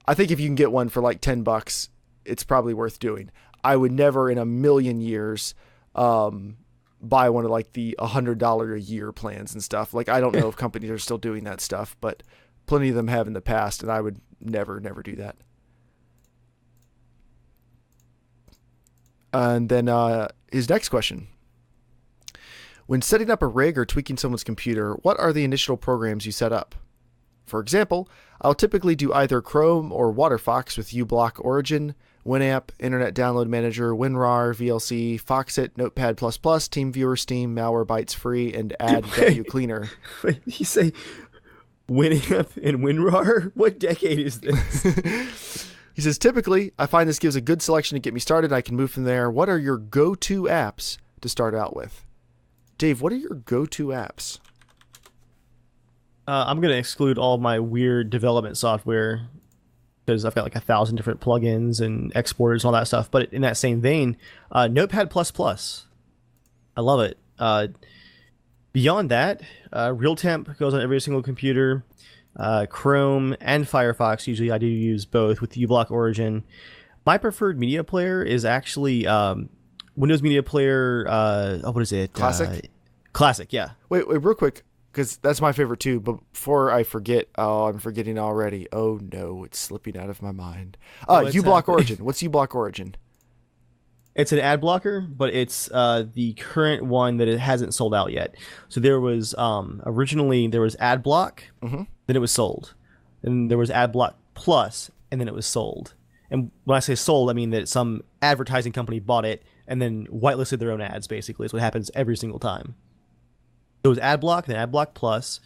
I think if you can get one for like $10, it's probably worth doing. I would never in a million years buy one of like the $100 a year plans and stuff. Like, I don't know if companies are still doing that stuff, but plenty of them have in the past, and I would never do that. And then his next question. When setting up a rig or tweaking someone's computer, what are the initial programs you set up? For example, I'll typically do either Chrome or WaterFox with uBlock Origin, Winamp, Internet Download Manager, WinRAR, VLC, Foxit, Notepad++, TeamViewer, Steam, Malwarebytes Free, and Add.uCleaner. Wait, you say Winamp and WinRAR? What decade is this? He says, typically, I find this gives a good selection to get me started. I can move from there. What are your go-to apps to start out with? Dave, what are your go-to apps? I'm going to exclude all my weird development software because I've got like 1,000 different plugins and exporters and all that stuff. But in that same vein, Notepad++. I love it. Beyond that, RealTemp goes on every single computer. Chrome and Firefox, usually I do use both with uBlock Origin. My preferred media player is actually Windows Media Player. What is it? Classic? Classic, yeah. Wait, real quick, because that's my favorite too. But before I forget, I'm forgetting already. Oh no, it's slipping out of my mind. uBlock Origin. What's uBlock Origin? It's an ad blocker, but it's the current one that it hasn't sold out yet. So there was originally there was AdBlock, then it was sold, and there was AdBlock Plus, and then it was sold. And when I say sold, I mean that some advertising company bought it and then whitelisted their own ads. Basically, is what happens every single time. It was AdBlock, then AdBlock Plus,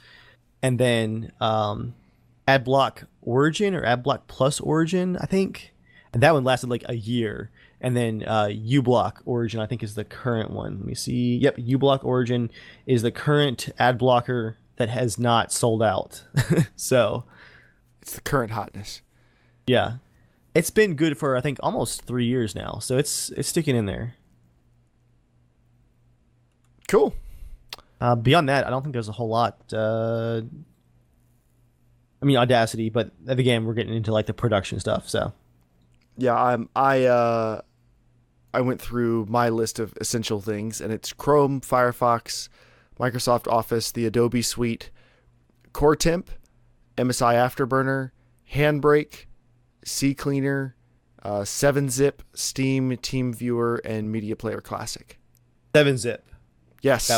and then AdBlock Origin or AdBlock Plus Origin, I think, and that one lasted like a year. And then uBlock Origin, I think, is the current one. Let me see. Yep, uBlock Origin is the current ad blocker that has not sold out. So it's the current hotness. Yeah, it's been good for I think almost 3 years now. So it's sticking in there. Cool. Beyond that, I don't think there's a whole lot. I mean, Audacity, but again, we're getting into like the production stuff. So yeah, I went through my list of essential things, and it's Chrome, Firefox, Microsoft Office, the Adobe Suite, Core Temp, MSI Afterburner, Handbrake, CCleaner, 7-Zip, Steam, TeamViewer, and Media Player Classic. 7-Zip. Yes.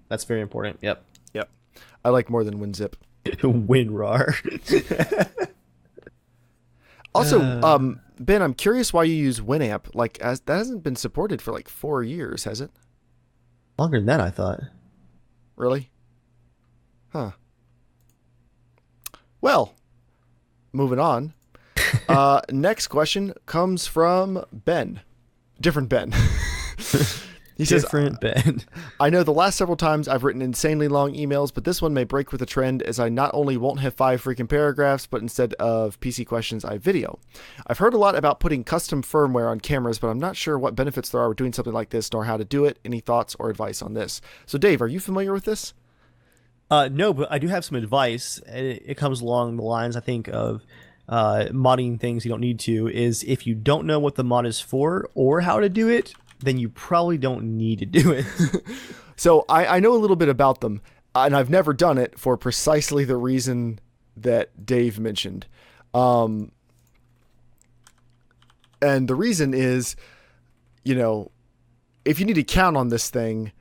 That's very important. Yep. Yep. I like more than WinZip. WinRAR. Also, Ben, I'm curious why you use Winamp. Like, as that hasn't been supported for like 4 years, has it? Longer than that, I thought. Really? Huh. Well, moving on. Next question comes from Ben. Different Ben. He says, Different Ben. I know the last several times I've written insanely long emails, but this one may break with the trend as I not only won't have 5 freaking paragraphs, but instead of PC questions, I have video. I've heard a lot about putting custom firmware on cameras, but I'm not sure what benefits there are with doing something like this, nor how to do it. Any thoughts or advice on this? So Dave, are you familiar with this? No, but I do have some advice. It comes along the lines, I think, of modding things you don't need to. Is if you don't know what the mod is for or how to do it, then you probably don't need to do it. So I know a little bit about them, and I've never done it for precisely the reason that Dave mentioned. And the reason is, if you need to count on this thing,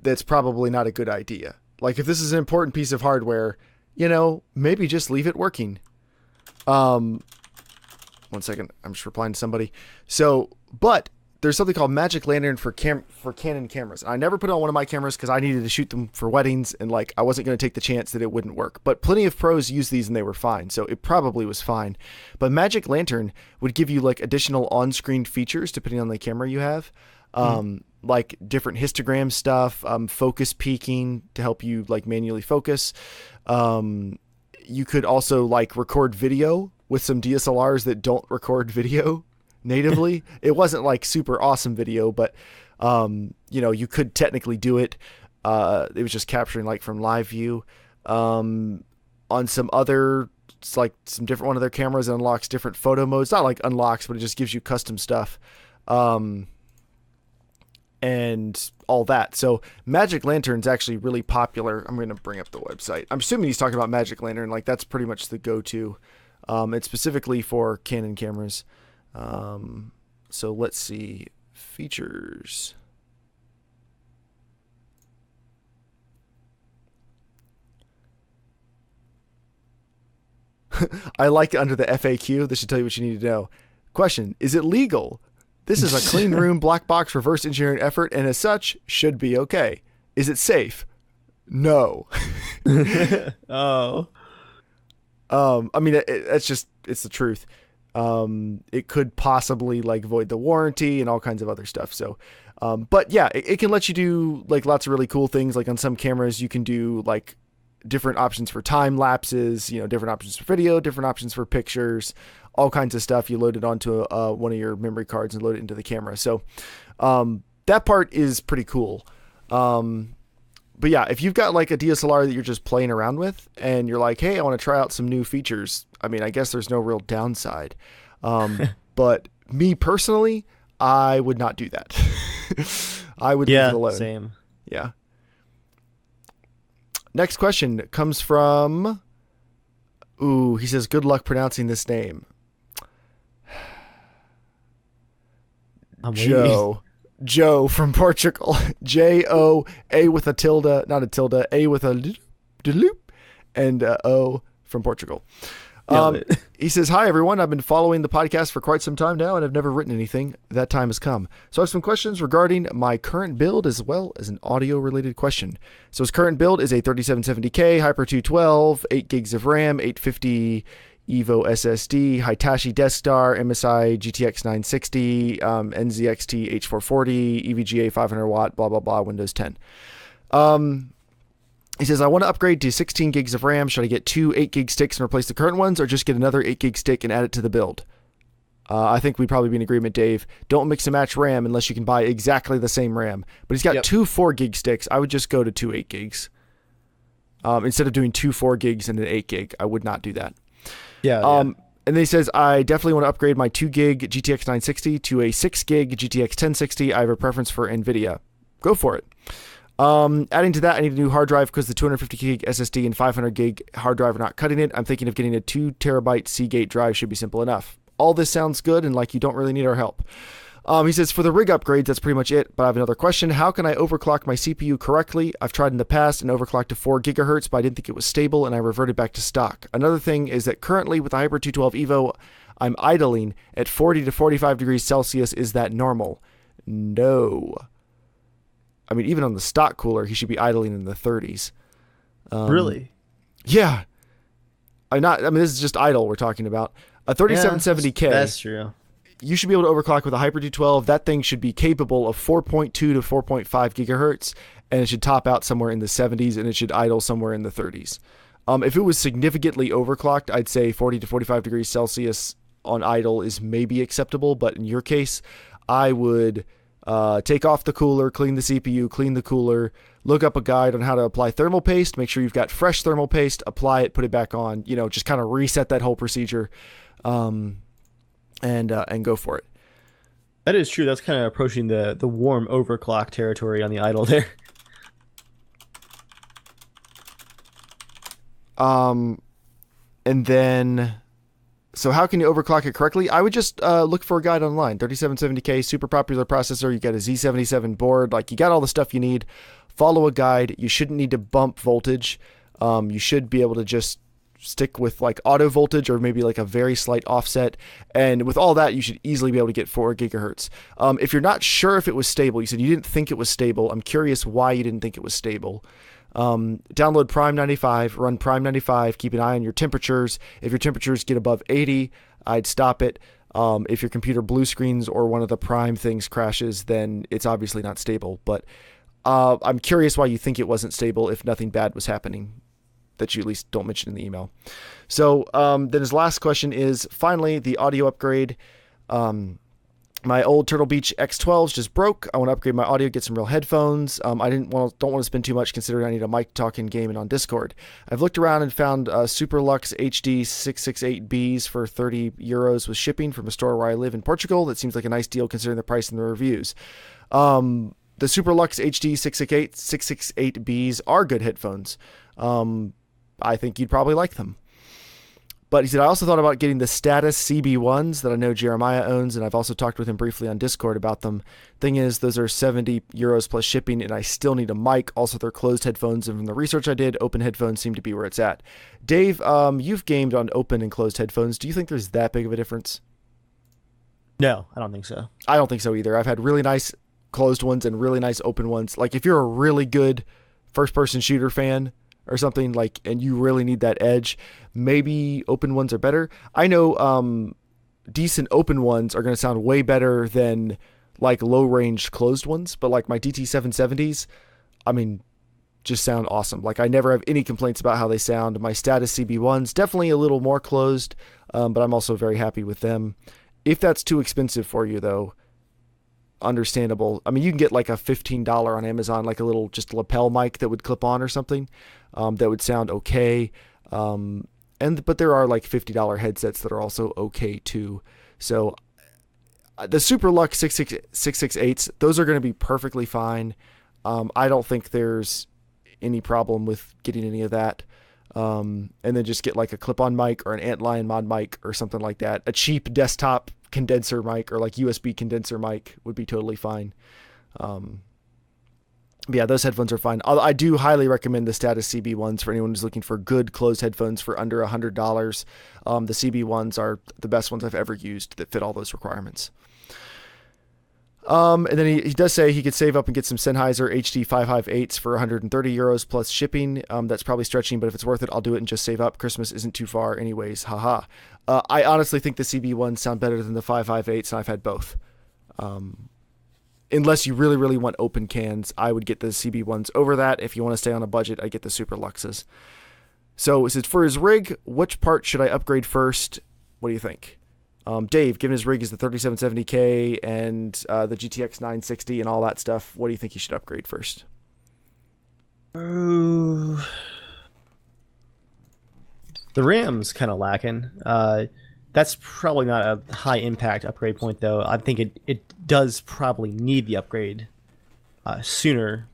that's probably not a good idea. Like, if this is an important piece of hardware, maybe just leave it working. 1 second. I'm just replying to somebody. So, but there's something called Magic Lantern for Canon cameras. I never put it on one of my cameras because I needed to shoot them for weddings, and I wasn't going to take the chance that it wouldn't work. But plenty of pros use these and they were fine, so it probably was fine. But Magic Lantern would give you additional on-screen features depending on the camera you have, like different histogram stuff, focus peaking to help you manually focus. You could also record video with some DSLRs that don't record video natively. It wasn't super awesome video, but you could technically do it. It was just capturing from live view. On some other, some different one of their cameras, it unlocks different photo modes. Not unlocks, but it just gives you custom stuff. And all that. So Magic Lantern's actually really popular. I'm going to bring up the website. I'm assuming he's talking about Magic Lantern. That's pretty much the go-to. It's specifically for Canon cameras. So let's see, features. I like under the FAQ. This should tell you what you need to know. Question: is it legal? This is a clean room black box reverse engineering effort, and as such, should be okay. Is it safe? No. Oh. I mean, it's the truth. It could possibly void the warranty and all kinds of other stuff. So, but yeah, it can let you do lots of really cool things. On some cameras, you can do different options for time lapses, different options for video, different options for pictures, all kinds of stuff. You load it onto one of your memory cards and load it into the camera. So, that part is pretty cool. But yeah, if you've got a DSLR that you're just playing around with and you're hey, I want to try out some new features. I mean, I guess there's no real downside. But me personally, I would not do that. I would leave it alone. Same. Yeah. Next question comes from, he says, good luck pronouncing this name. Joe from Portugal. J-O-A with a tilde, not a tilde, A with a loop, and O from Portugal. He says, hi, everyone. I've been following the podcast for quite some time now, and I've never written anything. That time has come. So I have some questions regarding my current build as well as an audio-related question. So his current build is a 3770K, Hyper 212, 8 gigs of RAM, 850 Evo SSD, Hitachi Deskstar, MSI GTX 960, NZXT H440, EVGA 500 watt, blah, blah, blah, Windows 10. He says, I want to upgrade to 16 gigs of RAM. Should I get 2 8 gig sticks and replace the current ones, or just get another 8 gig stick and add it to the build? I think we'd probably be in agreement, Dave. Don't mix and match RAM unless you can buy exactly the same RAM. But he's got 2 4 gig sticks. I would just go to 2 8 gigs. Instead of doing 2 4 gigs and an 8 gig, I would not do that. And then he says, I definitely want to upgrade my 2 gig GTX 960 to a 6 gig GTX 1060. I have a preference for NVIDIA. Go for it. Adding to that, I need a new hard drive because the 250 gig SSD and 500 gig hard drive are not cutting it. I'm thinking of getting a 2 terabyte Seagate drive. Should be simple enough. All this sounds good and like you don't really need our help. He says, for the rig upgrades, that's pretty much it, but I have another question. How can I overclock my CPU correctly? I've tried in the past and overclocked to 4 gigahertz, but I didn't think it was stable, and I reverted back to stock. Another thing is that currently with the Hyper 212 Evo, I'm idling at 40 to 45 degrees Celsius. Is that normal? No. I mean, even on the stock cooler, he should be idling in the 30s. Really? Yeah. This is just idle we're talking about. A 3770K. That's true. You should be able to overclock with a Hyper 212. That thing should be capable of 4.2 to 4.5 gigahertz, and it should top out somewhere in the 70s, and it should idle somewhere in the 30s. If it was significantly overclocked, I'd say 40 to 45 degrees Celsius on idle is maybe acceptable, but in your case, I would take off the cooler, clean the CPU, clean the cooler, look up a guide on how to apply thermal paste, make sure you've got fresh thermal paste, apply it, put it back on, just kind of reset that whole procedure. And go for it. That is true. That's kind of approaching the warm overclock territory on the idle there. And then, so how can you overclock it correctly? I would just look for a guide online. 3770K, super popular processor. You got a Z77 board. Like, you got all the stuff you need. Follow a guide. You shouldn't need to bump voltage. You should be able to just stick with like auto voltage or maybe like a very slight offset, and with all that you should easily be able to get 4 gigahertz. If you're not sure if it was stable, you said you didn't think it was stable. I'm curious why you didn't think it was stable. Download Prime 95, run Prime 95, keep an eye on your temperatures. If your temperatures get above 80, I'd stop it. If your computer blue screens or one of the Prime things crashes, then it's obviously not stable, but I'm curious why you think it wasn't stable if nothing bad was happening that you at least don't mention in the email. So then his last question is, finally, the audio upgrade. My old Turtle Beach X12s just broke. I want to upgrade my audio, get some real headphones. I don't want to spend too much considering I need a mic to talk in game and on Discord. I've looked around and found Super Lux HD 668Bs for €30 with shipping from a store where I live in Portugal. That seems like a nice deal considering the price and the reviews. The Super Lux HD 668Bs are good headphones. I think you'd probably like them. But he said, I also thought about getting the Status CB1s that I know Jeremiah owns, and I've also talked with him briefly on Discord about them. Thing is, those are €70 plus shipping, and I still need a mic. Also, they're closed headphones, and from the research I did, open headphones seem to be where it's at. Dave, you've gamed on open and closed headphones. Do you think there's that big of a difference? No, I don't think so. I don't think so either. I've had really nice closed ones and really nice open ones. Like, if you're a really good first-person shooter fan or something, like, and you really need that edge, maybe open ones are better. I know decent open ones are going to sound way better than like low range closed ones, but like my DT770s, I mean, just sound awesome. Like, I never have any complaints about how they sound. My Status CB1s, definitely a little more closed, but I'm also very happy with them. If that's too expensive for you though, understandable. I mean, you can get like a $15 on Amazon, like a little just lapel mic that would clip on or something, that would sound okay. But there are like $50 headsets that are also okay too. So the Super Lux 668s, those are going to be perfectly fine. I don't think there's any problem with getting any of that. And then just get like a clip-on mic or an Antlion mod mic or something like that. A cheap desktop condenser mic or like USB condenser mic would be totally fine. But yeah, those headphones are fine. I do highly recommend the Status CB ones for anyone who's looking for good closed headphones for under $100. The CB ones are the best ones I've ever used that fit all those requirements. And then he does say he could save up and get some Sennheiser HD 558s for €130 plus shipping. That's probably stretching, but if it's worth it, I'll do it and just save up. Christmas isn't too far anyways. Haha. I honestly think the CB ones sound better than the 558s, and I've had both. Unless you really, really want open cans, I would get the CB ones over that. If you want to stay on a budget, I get the Super Luxes. So is it for his rig? Which part should I upgrade first? What do you think? Dave, given his rig is the 3770K and the GTX 960 and all that stuff, what do you think he should upgrade first? The RAM's kind of lacking. That's probably not a high impact upgrade point, though. I think it does probably need the upgrade sooner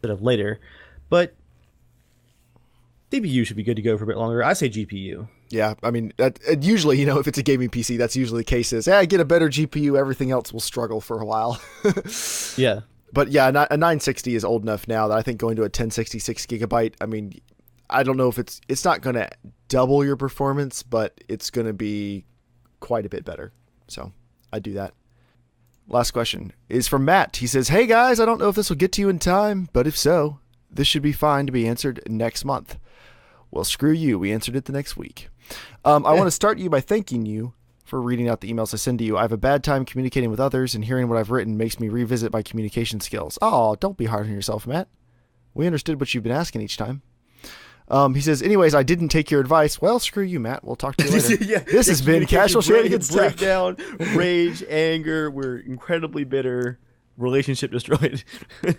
instead of later. But CPU should be good to go for a bit longer. I say GPU. Yeah, I mean, usually, if it's a gaming PC, that's usually the case is, get a better GPU, everything else will struggle for a while. Yeah. But yeah, a 960 is old enough now that I think going to a 1066 gigabyte, I mean, I don't know if it's not going to double your performance, but it's going to be quite a bit better. So I do that. Last question is from Matt. He says, "Hey guys, I don't know if this will get to you in time, but if so, this should be fine to be answered next month." Well, screw you. We answered it the next week. I want to start you by thanking you for reading out the emails I send to you. I have a bad time communicating with others, and hearing what I've written makes me revisit my communication skills. Oh, don't be hard on yourself, Matt. We understood what you've been asking each time. He says, "Anyways, I didn't take your advice." Well, screw you, Matt. We'll talk to you later. This has been Casual Shenanigans Tech. Breakdown, rage, anger. We're incredibly bitter. Relationship destroyed. He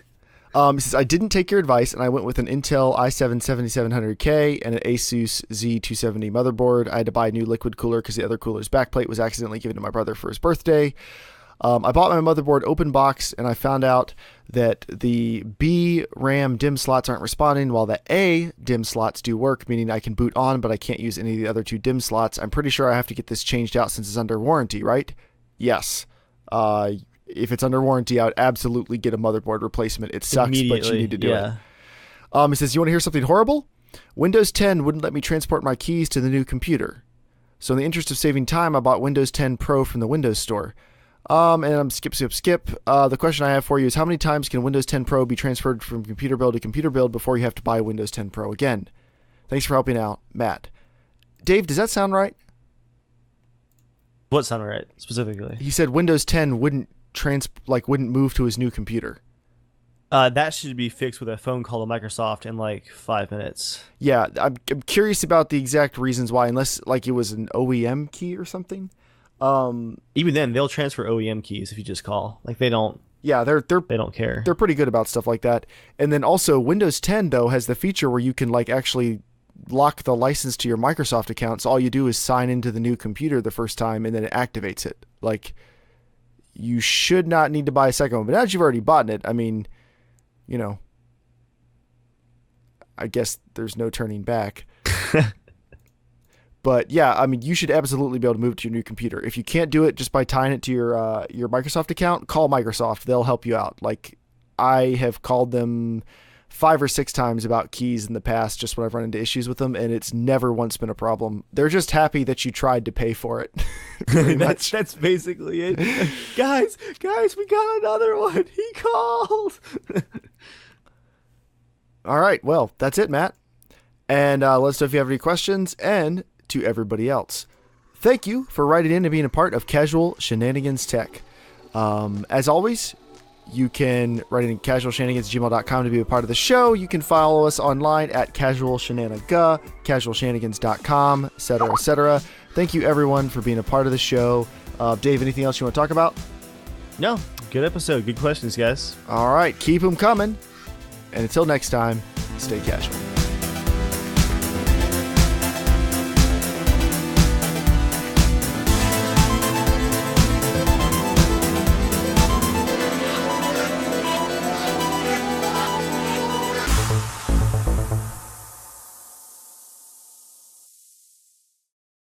says, "I didn't take your advice, and I went with an Intel i7-7700K and an Asus Z270 motherboard. I had to buy a new liquid cooler because the other cooler's backplate was accidentally given to my brother for his birthday. I bought my motherboard open box, and I found out that the B RAM DIMM slots aren't responding, while the A DIMM slots do work, meaning I can boot on, but I can't use any of the other two DIMM slots. I'm pretty sure I have to get this changed out since it's under warranty, right?" Yes. If it's under warranty, I would absolutely get a motherboard replacement. It sucks, but you need to do it. He says, "You want to hear something horrible? Windows 10 wouldn't let me transport my keys to the new computer. So in the interest of saving time, I bought Windows 10 Pro from the Windows Store." And I'm skip. The question I have for you is, how many times can Windows 10 Pro be transferred from computer build to computer build before you have to buy Windows 10 Pro again? Thanks for helping out, Matt. Dave, does that sound right? What sounded right specifically? He said Windows 10 wouldn't move to his new computer. That should be fixed with a phone call to Microsoft in like 5 minutes. Yeah, I'm curious about the exact reasons why, unless it was an OEM key or something. Even then, they'll transfer OEM keys if you just call. They don't. Yeah, they don't care. They're pretty good about stuff like that. And then also Windows 10 though has the feature where you can actually lock the license to your Microsoft account. So all you do is sign into the new computer the first time, and then it activates it. You should not need to buy a second one. But now that you've already bought it, I mean, I guess there's no turning back. But yeah, I mean, you should absolutely be able to move it to your new computer. If you can't do it just by tying it to your Microsoft account, call Microsoft. They'll help you out. I have called them 5 or 6 times about keys in the past, just when I've run into issues with them, and it's never once been a problem. They're just happy that you tried to pay for it. That's basically it. Guys, we got another one. He called. All right, well, that's it, Matt. And let us know if you have any questions, and to everybody else, thank you for writing in and being a part of Casual Shenanigans Tech. As always, you can write in casualshenanigans@gmail.com to be a part of the show. You can follow us online at casualshenaniga, casualshenanigans.com, etc., etc. Thank you, everyone, for being a part of the show. Dave, anything else you want to talk about? No, good episode. Good questions, guys. All right, keep them coming. And until next time, stay casual.